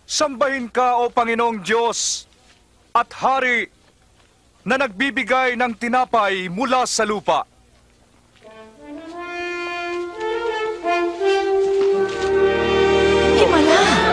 Sambahin ka, O Panginoong Diyos, at Hari na nagbibigay ng tinapay mula sa lupa. Himala!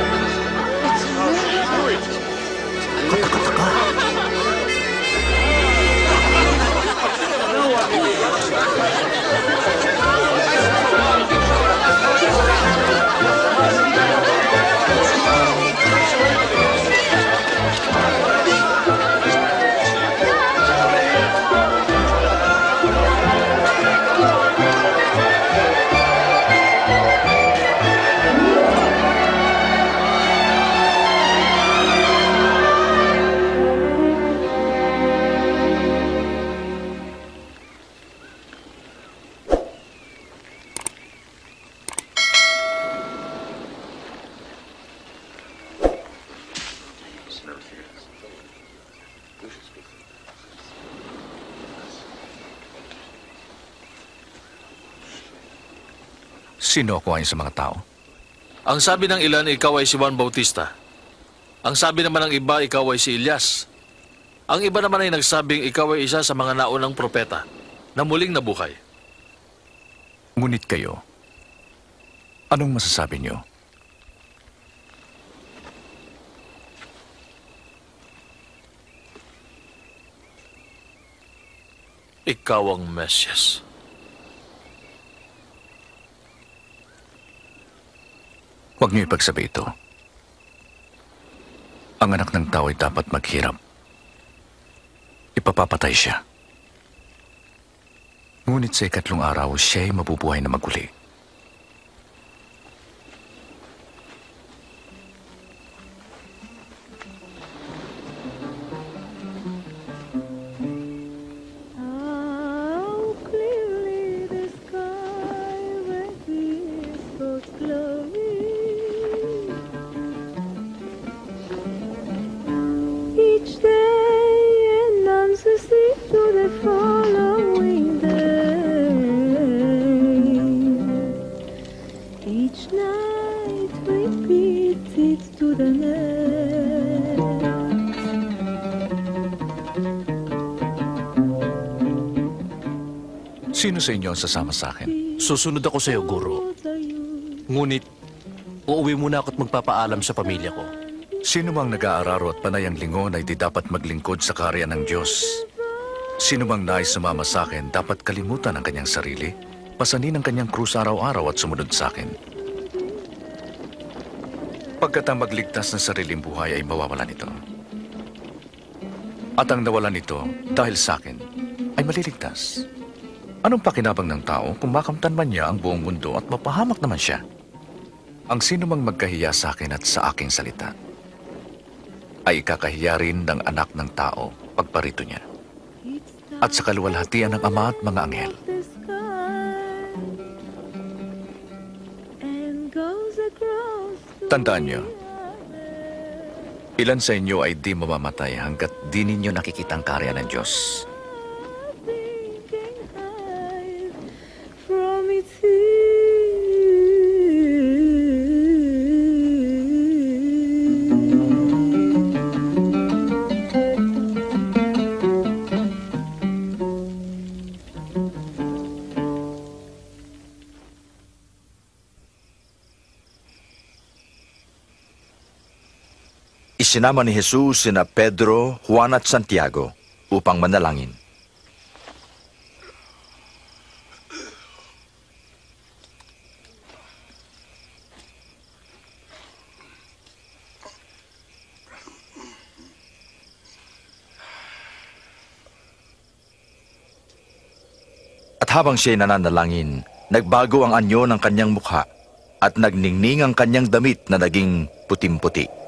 Sino ako ayon sa mga tao? Ang sabi ng ilan, ikaw ay si Juan Bautista. Ang sabi naman ng iba, ikaw ay si Elias. Ang iba naman ay nagsabing ikaw ay isa sa mga naunang propeta na muling nabuhay. Ngunit kayo, anong masasabi niyo? Ikaw ang Mesyas. Huwag niyo ipagsabi ito. Ang anak ng tao ay dapat maghirap. Ipapapatay siya. Ngunit sa ikatlong araw, siya ay mabubuhay na maguli. Sino sa inyo ang sasama sa akin? Susunod ako sa iyo, Guro. Ngunit, uuwi muna ako at magpapaalam sa pamilya ko. Sino mang nag-aararo at panay ang lingon ay di dapat maglingkod sa kaharian ng Diyos. Sino mang nais sumama sa akin, dapat kalimutan ang kanyang sarili, pasanin ang kanyang krus araw-araw at sumunod sa akin. Pagkat ang magligtas ng sariling buhay ay mawawalan ito. At ang nawalan nito dahil sa akin ay maliligtas. Anong pakinabang ng tao kung makamtan man niya ang buong mundo at mapahamak naman siya? Ang sino mang magkahiya sa akin at sa aking salita ay ikakahiya rin ng anak ng tao pagparito niya at sa kaluwalhatian ng Ama at mga anghel. Tandaan niyo, ilan sa inyo ay di mamamatay hanggat di ninyo nakikita ang karya ng Diyos. Isinama ni Jesus sina Pedro, Juan at Santiago upang manalangin. At habang siya'y nananalangin, nagbago ang anyo ng kanyang mukha at nagningning ang kanyang damit na naging putim-puti.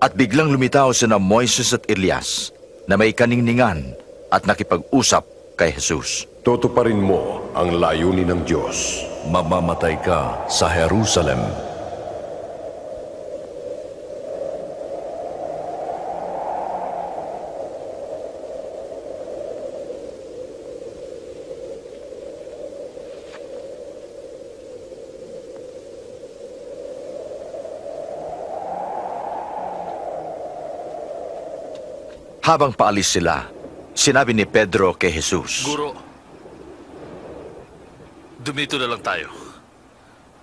At biglang lumitaw sina Moises at Elias na may kaningningan at nakipag-usap kay Jesus. Tutuparin mo ang layunin ng Diyos. Mamamatay ka sa Jerusalem. Habang paalis sila, sinabi ni Pedro kay Jesus, Guro, dumito na lang tayo.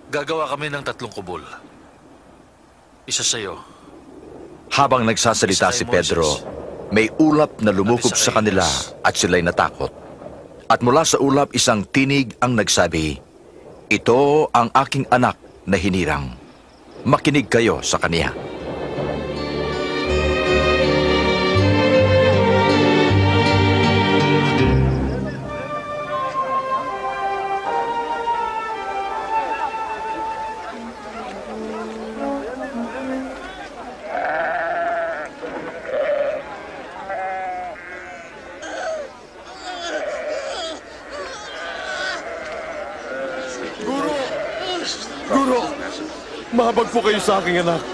Gagawa kami ng 3 kubol. Isa sa'yo. Habang nagsasalita si Pedro, may ulap na lumukob sa kanila at sila'y natakot. At mula sa ulap isang tinig ang nagsabi, "Ito ang aking anak na hinirang. Makinig kayo sa kaniya." Guro, mahabag po kayo sa aking anak.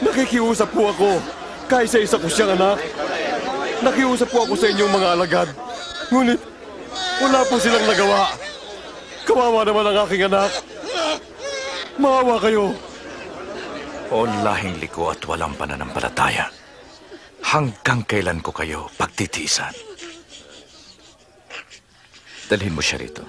Nakikiusap po ako. Kaisa-isa ko siyang anak. Nakiusap po ako sa inyong mga alagad. Ngunit, wala po silang nagawa. Kawawa naman ang aking anak. Maawa kayo. O lahing liko at walang pananampalataya. Hanggang kailan ko kayo pagtitiisan? Dalhin mo siya rito.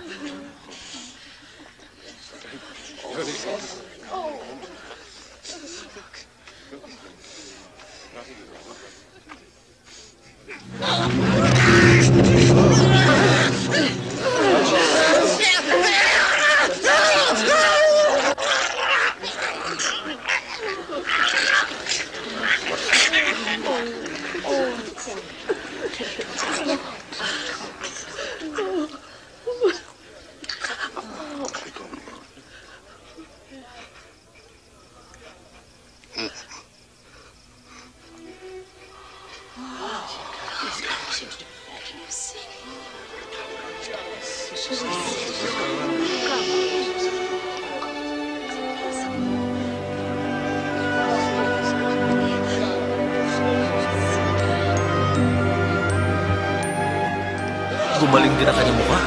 Gumaling din ang kanyang mukha.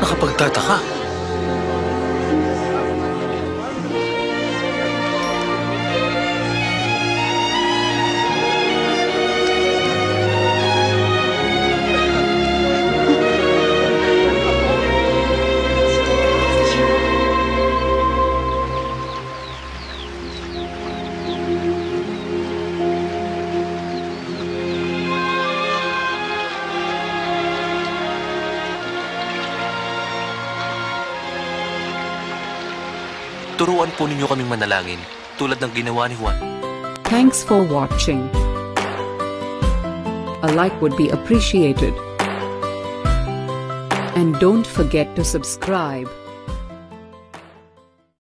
Nakapagtataka. Turuan po ninyo kaming manalangin tulad ng ginawa ni Juan. Thanks for watching. A like would be appreciated. And don't forget to subscribe.